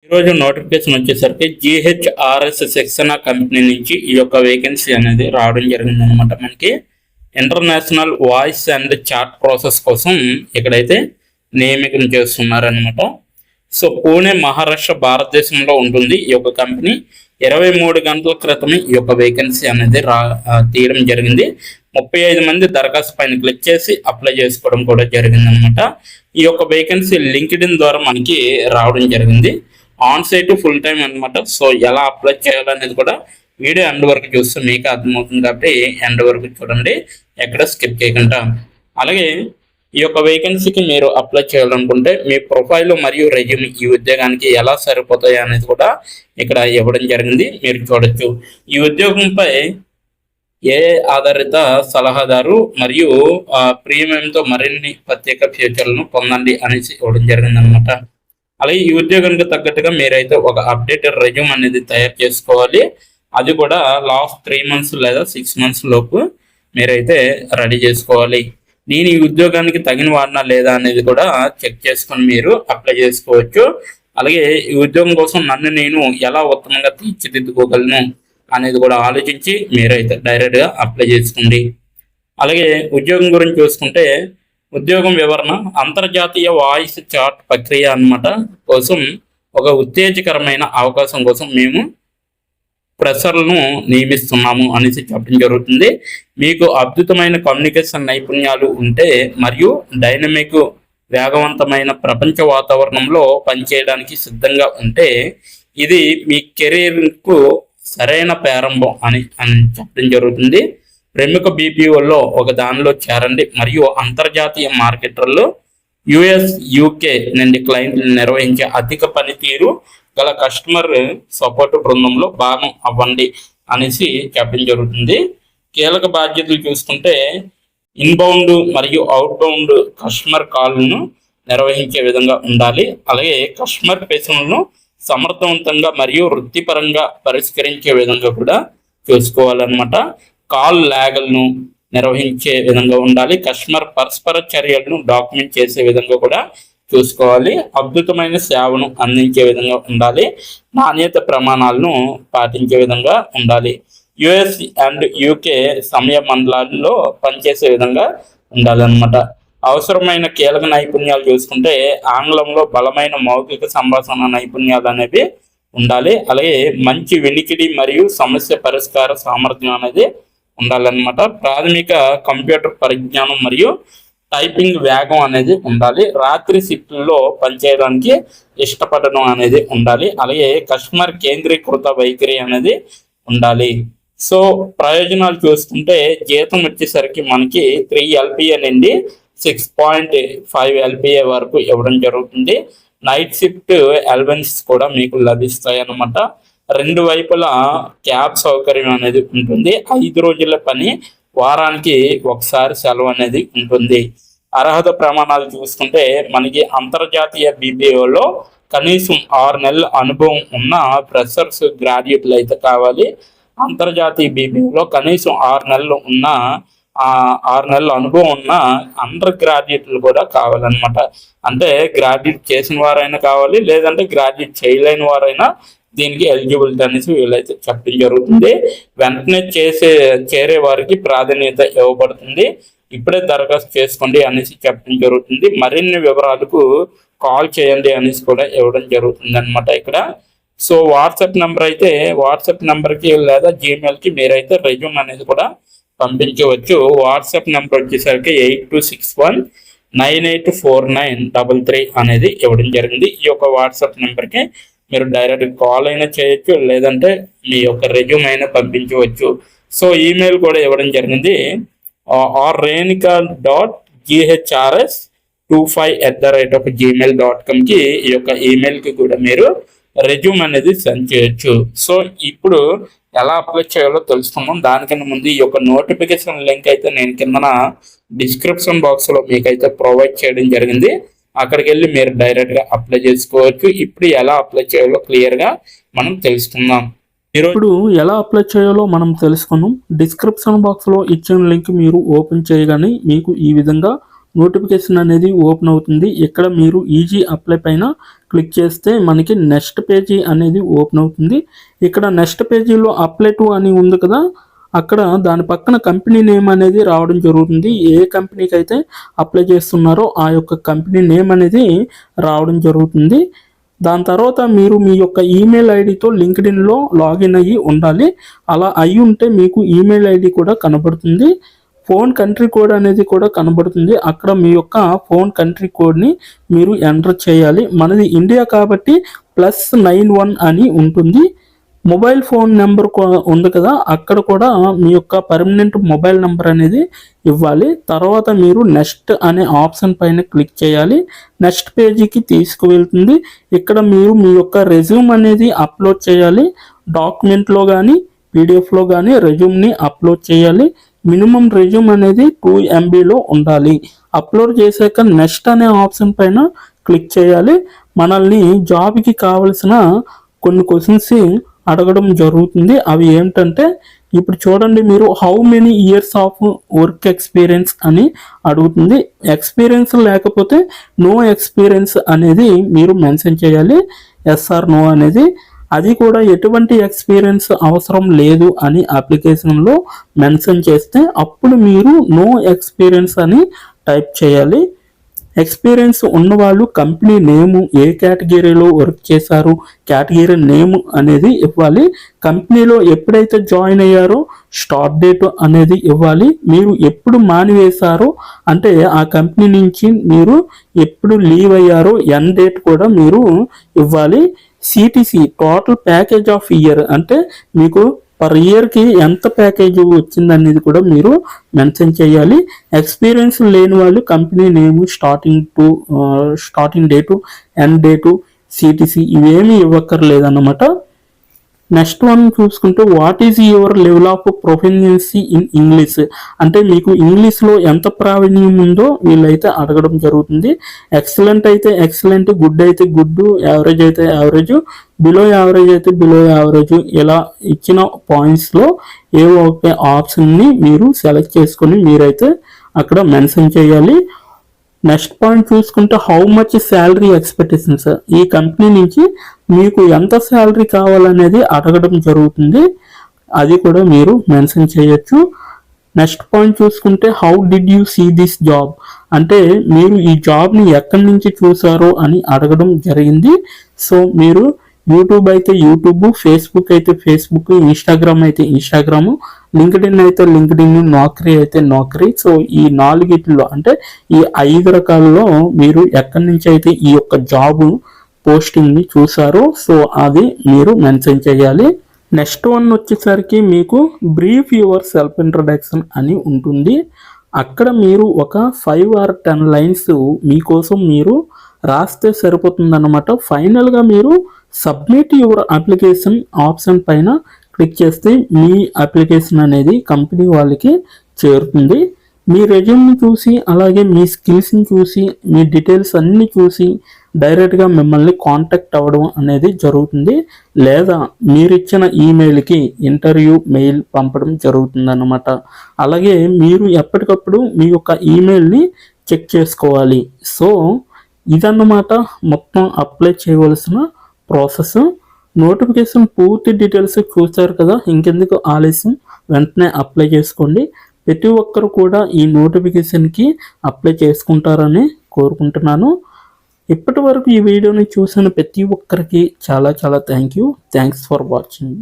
ఈరోజు నోటిఫికేషన్ వచ్చేసరికి జిహెచ్ఆర్ఎస్ శిక్షణ కంపెనీ నుంచి ఈ యొక్క వేకెన్సీ అనేది రావడం జరిగింది అనమాట. మనకి international voice and chat process కోసం ఇక్కడైతే నియమికం చేస్తున్నారనమాట. సో పూణే మహారాష్ట్ర భారతదేశంలో ఉంటుంది ఈ యొక్క కంపెనీ. 23 గంటల క్రితమే ఈ యొక్క వేకెన్సీ అనేది తీయడం జరిగింది. 35 మంది దరఖాస్తు పైన క్లిక్ చేసి అప్లై చేసుకోవడం కూడా జరిగింది అనమాట. ఈ యొక్క వేకెన్సీ లింక్డ్ఇన్ ద్వారా మనకి రావడం జరిగింది. ఆన్ సైట్ ఫుల్ టైం అనమాట. సో ఎలా అప్లై చేయాలనేది కూడా వీడియో ఎండ్ వరకు చూస్తే మీకు అర్థమవుతుంది కాబట్టి ఎండ్ వరకు చూడండి, ఎక్కడ స్కిప్ చేయకుండా. అలాగే ఈ యొక్క వేకెన్సీకి మీరు అప్లై చేయాలనుకుంటే మీ ప్రొఫైల్ మరియు రెజ్యూమ్ ఈ ఉద్యోగానికి ఎలా సరిపోతాయి అనేది కూడా ఇక్కడ ఇవ్వడం జరిగింది, మీరు చూడొచ్చు. ఈ ఉద్యోగంపై ఏ ఆధారిత సలహాదారు మరియు ప్రీమియంతో మరిన్ని ప్రత్యేక ఫ్యూచర్లను పొందండి అనేసి ఇవ్వడం జరిగింది అనమాట. అలాగే ఈ ఉద్యోగానికి తగ్గట్టుగా మీరైతే ఒక అప్డేటెడ్ రెజ్యూమ్ అనేది తయారు చేసుకోవాలి. అది కూడా లాస్ట్ 3 months లేదా 6 months లోపు మీరైతే రెడీ చేసుకోవాలి. నేను ఈ ఉద్యోగానికి తగిన వాడినా లేదా అనేది కూడా చెక్ చేసుకొని మీరు అప్లై చేసుకోవచ్చు. అలాగే ఈ ఉద్యోగం కోసం నన్ను నేను ఎలా ఉత్తమంగా తీర్చిదిద్దుకోగలను అనేది కూడా ఆలోచించి మీరైతే డైరెక్ట్గా అప్లై చేసుకోండి. అలాగే ఉద్యోగం గురించి చూసుకుంటే ఉద్యోగం వివరణ అంతర్జాతీయ వాయిస్ చాట్ ప్రక్రియ అన్నమాట కోసం ఒక ఉత్తేజకరమైన అవకాశం కోసం మేము ప్రెషర్లను నియమిస్తున్నాము అనేసి చెప్పడం జరుగుతుంది. మీకు అద్భుతమైన కమ్యూనికేషన్ నైపుణ్యాలు ఉంటే మరియు డైనమిక్ వేగవంతమైన ప్రపంచ వాతావరణంలో పనిచేయడానికి సిద్ధంగా ఉంటే ఇది మీ కెరీర్కు సరైన ప్రారంభం అని చెప్పడం జరుగుతుంది. ప్రముఖ బీపీఓల్లో ఒక దానిలో చేరండి మరియు అంతర్జాతీయ మార్కెటర్లు యుఎస్ యూకే నుండి క్లయింట్లు నిర్వహించే అధిక పనితీరు గల కస్టమర్ సపోర్ట్ బృందంలో భాగం అవ్వండి అనేసి చెప్పడం జరుగుతుంది. కీలక బాధ్యతలు చూసుకుంటే ఇన్బౌండ్ మరియు అవుట్బౌండ్ కస్టమర్ కాల్ను నిర్వహించే విధంగా ఉండాలి. అలాగే కస్టమర్ ప్రశ్నలను సమర్థవంతంగా మరియు వృత్తిపరంగా పరిష్కరించే విధంగా కూడా చూసుకోవాలన్నమాట. కాల్ ల్యాగలను నిర్వహించే విధంగా ఉండాలి. కస్టమర్ పరస్పర చర్యలను డాక్యుమెంట్ చేసే విధంగా కూడా చూసుకోవాలి. అద్భుతమైన సేవను అందించే విధంగా ఉండాలి. నాణ్యత ప్రమాణాలను పాటించే విధంగా ఉండాలి. యుఎస్ అండ్ యూకే సమయ మండలాల్లో పనిచేసే విధంగా ఉండాలన్నమాట. అవసరమైన కీలక నైపుణ్యాలు చూసుకుంటే ఆంగ్లంలో బలమైన మౌఖిక సంభాషణ నైపుణ్యాలు అనేవి ఉండాలి. అలాగే మంచి వినికిడి మరియు సమస్య పరిష్కార సామర్థ్యం అనేది ఉండాలన్నమాట. ప్రాథమిక కంప్యూటర్ పరిజ్ఞానం మరియు టైపింగ్ వేగం అనేది ఉండాలి. రాత్రి షిఫ్ట్లో పనిచేయడానికి ఇష్టపడడం అనేది ఉండాలి. అలాగే కస్టమర్ కేంద్రీకృత వైఖరి అనేది ఉండాలి. సో ప్రయోజనాలు చూసుకుంటే జీతం వచ్చేసరికి మనకి 3 LPA నుండి 6.5 LPA వరకు ఇవ్వడం జరుగుతుంది. నైట్ షిఫ్ట్ అలవెన్స్ కూడా మీకు లభిస్తాయి అన్నమాట. 2 వైపులా క్యాబ్ సౌకర్యం అనేది ఉంటుంది. 5 రోజుల పని, వారానికి ఒకసారి సెలవు అనేది ఉంటుంది. అర్హత ప్రమాణాలు చూసుకుంటే మనకి అంతర్జాతీయ బీపీఓలో కనీసం 6 నెలల అనుభవం ఉన్న ఫ్రెషర్స్ గ్రాడ్యుయేట్లు అయితే కావాలి. అంతర్జాతీయ బీపీఓలో కనీసం 6 నెలల అనుభవం ఉన్న అండర్ గ్రాడ్యుయేట్లు కూడా కావాలన్నమాట. అంటే గ్రాడ్యుయేట్ చేసిన వారైనా కావాలి, లేదంటే గ్రాడ్యుయేట్ చేయలేని వారైనా దీనికి ఎలిజిబిలిటీ అనేసి వీళ్ళైతే చెప్పడం జరుగుతుంది. వెంటనే చేరే వారికి ప్రాధాన్యత ఇవ్వబడుతుంది. ఇప్పుడే దరఖాస్తు చేసుకోండి అనేసి చెప్పడం జరుగుతుంది. మరిన్ని వివరాలకు కాల్ చేయండి అనేసి కూడా ఇవ్వడం జరుగుతుంది అనమాట ఇక్కడ. సో వాట్సాప్ నెంబర్కి లేదా జీమెయిల్కి మీరైతే రెజ్యూమ్ అనేది కూడా పంపించవచ్చు. వాట్సాప్ నెంబర్ వచ్చేసరికి 8261984933 అనేది ఇవ్వడం జరిగింది. ఈ యొక్క వాట్సాప్ నెంబర్కి మీరు డైరెక్ట్ కాల్ అయినా చేయొచ్చు, లేదంటే మీ యొక్క రెజ్యూమ్ అయినా పంపించవచ్చు. సో ఈమెయిల్ కూడా ఇవ్వడం జరిగింది. renika.ghrs25@gmail.com ఈ యొక్క ఈమెయిల్కి కూడా మీరు రెజ్యూమ్ అనేది సెండ్ చేయొచ్చు. సో ఇప్పుడు ఎలా అప్లై చేయాలో తెలుసుకుందాం. దానికన్నా ముందు ఈ యొక్క నోటిఫికేషన్ లింక్ అయితే నేను కిందన డిస్క్రిప్షన్ బాక్స్లో మీకైతే ప్రొవైడ్ చేయడం జరిగింది. అక్కడికి వెళ్ళి మీరు డైరెక్ట్గా అప్లై చేసుకోవచ్చు. ఇప్పుడు ఎలా అప్లై చేయాలో క్లియర్గా మనం తెలుసుకుందాం. ఇప్పుడు ఎలా అప్లై చేయాలో మనం తెలుసుకుందాం. డిస్క్రిప్షన్ బాక్స్లో ఇచ్చిన లింక్ మీరు ఓపెన్ చేయగానే మీకు ఈ విధంగా నోటిఫికేషన్ అనేది ఓపెన్ అవుతుంది. ఇక్కడ మీరు ఈజీ అప్లై పైన క్లిక్ చేస్తే మనకి నెక్స్ట్ పేజీ అనేది ఓపెన్ అవుతుంది. ఇక్కడ నెక్స్ట్ పేజీలో అప్లై టు అని ఉంది కదా, అక్కడ దాని పక్కన కంపెనీ నేమ్ అనేది రావడం జరుగుతుంది. ఏ కంపెనీకి అయితే అప్లై చేస్తున్నారో ఆ యొక్క కంపెనీ నేమ్ అనేది రావడం జరుగుతుంది. దాని తర్వాత మీరు మీ యొక్క ఈమెయిల్ ఐడితో లింక్డ్ఇన్లో లాగిన్ అయ్యి ఉండాలి. అలా అయి ఉంటే మీకు ఈమెయిల్ ఐడి కూడా కనబడుతుంది. ఫోన్ కంట్రీ కోడ్ అనేది కూడా కనబడుతుంది. అక్కడ మీ యొక్క ఫోన్ కంట్రీ కోడ్ని మీరు ఎంటర్ చేయాలి. మనది ఇండియా కాబట్టి +91 అని ఉంటుంది. మొబైల్ ఫోన్ నెంబర్ ఉంది కదా, అక్కడ కూడా మీ యొక్క పర్మనెంట్ మొబైల్ నెంబర్ అనేది ఇవ్వాలి. తర్వాత మీరు నెక్స్ట్ అనే ఆప్షన్ పైన క్లిక్ చేయాలి. నెక్స్ట్ పేజీకి తీసుకువెళ్తుంది. ఇక్కడ మీరు మీ యొక్క రెజ్యూమ్ అనేది అప్లోడ్ చేయాలి. డాక్యుమెంట్లో కానీ పీడిఎఫ్లో కానీ రెజ్యూమ్ని అప్లోడ్ చేయాలి. మినిమం రెజ్యూమ్ అనేది 2 MBలో ఉండాలి. అప్లోడ్ చేశాక నెక్స్ట్ అనే ఆప్షన్ పైన క్లిక్ చేయాలి. మనల్ని జాబ్కి కావలసిన కొన్ని క్వశ్చన్స్ అడగడం జరుగుతుంది. అవి ఏమిటంటే, ఇప్పుడు చూడండి, మీరు how many years of work experience అని అడుగుతుంది. ఎక్స్పీరియన్స్ లేకపోతే నో ఎక్స్పీరియన్స్ అనేది మీరు మెన్షన్ చేయాలి. ఎస్ ఆర్ నో అనేది. అది కూడా ఎటువంటి ఎక్స్పీరియన్స్ అవసరం లేదు అని అప్లికేషన్లో మెన్షన్ చేస్తే అప్పుడు మీరు నో ఎక్స్పీరియన్స్ అని టైప్ చేయాలి. ఎక్స్పీరియన్స్ ఉన్నవాళ్ళు కంపెనీ నేము, ఏ కేటగిరీలో వర్క్ చేశారు, కేటగిరీ నేమ్ అనేది ఇవ్వాలి. కంపెనీలో ఎప్పుడైతే జాయిన్ అయ్యారో స్టార్ట్ డేట్ అనేది ఇవ్వాలి. మీరు ఎప్పుడు మానివేశారో అంటే ఆ కంపెనీ నుంచి మీరు ఎప్పుడు లీవ్ అయ్యారో ఎండ్ డేట్ కూడా మీరు ఇవ్వాలి. CTC total package of year అంటే మీకు పర్ ఇయర్కి ఎంత ప్యాకేజ్ వచ్చిందనేది కూడా మీరు మెన్షన్ చేయాలి. ఎక్స్పీరియన్స్ లేని వాళ్ళు company name, starting date, end date, CTC ఇవేమీ ఇవ్వక్కర్లేదన్నమాట. నెక్స్ట్ వన్ చూసుకుంటే, what is your level of proficiency in English అంటే మీకు ఇంగ్లీష్లో ఎంత ప్రావీణ్యం ఉందో వీళ్ళైతే అడగడం జరుగుతుంది. ఎక్సలెంట్ అయితే ఎక్సలెంట్, గుడ్ అయితే గుడ్, యావరేజ్ అయితే యావరేజ్, బిలో యావరేజ్ అయితే బిలో యావరేజ్, ఇలా ఇచ్చిన పాయింట్స్లో ఏ ఒక ఆప్షన్ని మీరు సెలెక్ట్ చేసుకొని మీరైతే అక్కడ మెన్షన్ చేయాలి. నెక్స్ట్ పాయింట్ చూసుకుంటే, హౌ మచ్ శాలరీ ఎక్స్పెక్టేషన్స్, ఈ కంపెనీ నుంచి మీకు ఎంత శాలరీ కావాలనేది అడగడం జరుగుతుంది. అది కూడా మీరు మెన్షన్ చేయొచ్చు. నెక్స్ట్ పాయింట్ చూసుకుంటే, how did you see this job అంటే మీరు ఈ జాబ్ని ఎక్కడి నుంచి చూసారో అని అడగడం జరిగింది. సో మీరు యూట్యూబ్ అయితే యూట్యూబ్, ఫేస్బుక్ అయితే ఫేస్బుక్, ఇన్స్టాగ్రామ్ అయితే ఇన్స్టాగ్రామ్, లింక్డ్ఇన్ అయితే లింక్డ్ఇన్, నౌకరీ అయితే నౌకరీ. సో ఈ 4 అంటే ఈ 5 రకాలలో మీరు ఎక్కడి నుంచి అయితే ఈ యొక్క జాబ్ పోస్టింగ్ని చూసారో సో అది మీరు మెన్షన్ చేయాలి. నెక్స్ట్ వన్ వచ్చేసరికి మీకు బ్రీఫ్ యువర్ సెల్ఫ్ ఇంట్రడక్షన్ అని ఉంటుంది. అక్కడ మీరు ఒక 5 or 10 లైన్స్ మీకోసం మీరు రాస్తే సరిపోతుందన్నమాట. ఫైనల్గా మీరు సబ్మిట్ యువర్ అప్లికేషన్ ఆప్షన్ పైన క్లిక్ చేస్తే మీ అప్లికేషన్ అనేది కంపెనీ వాళ్ళకి చేరుతుంది. మీ రెజ్యూమ్ని చూసి అలాగే మీ స్కిల్స్ని చూసి మీ డీటెయిల్స్ అన్నీ చూసి డైరెక్ట్గా మిమ్మల్ని కాంటాక్ట్ అవ్వడం అనేది జరుగుతుంది. లేదా మీరిచ్చిన ఈమెయిల్కి ఇంటర్వ్యూ మెయిల్ పంపడం జరుగుతుంది అన్నమాట. అలాగే మీరు ఎప్పటికప్పుడు మీ యొక్క ఈమెయిల్ని చెక్ చేసుకోవాలి. సో ఇదన్నమాట మొత్తం అప్లై చేయవలసిన ప్రాసెస్. నోటిఫికేషన్ పూర్తి డీటెయిల్స్ చూస్తారు కదా, ఇంకెందుకు ఆలస్యం, వెంటనే అప్లై చేసుకోండి. ప్రతి ఒక్కరు కూడా ఈ నోటిఫికేషన్కి అప్లై చేసుకుంటారని కోరుకుంటున్నాను. ఇప్పటి వరకు ఈ వీడియోని చూసిన ప్రతి ఒక్కరికి చాలా థ్యాంక్స్ ఫర్ వాచింగ్.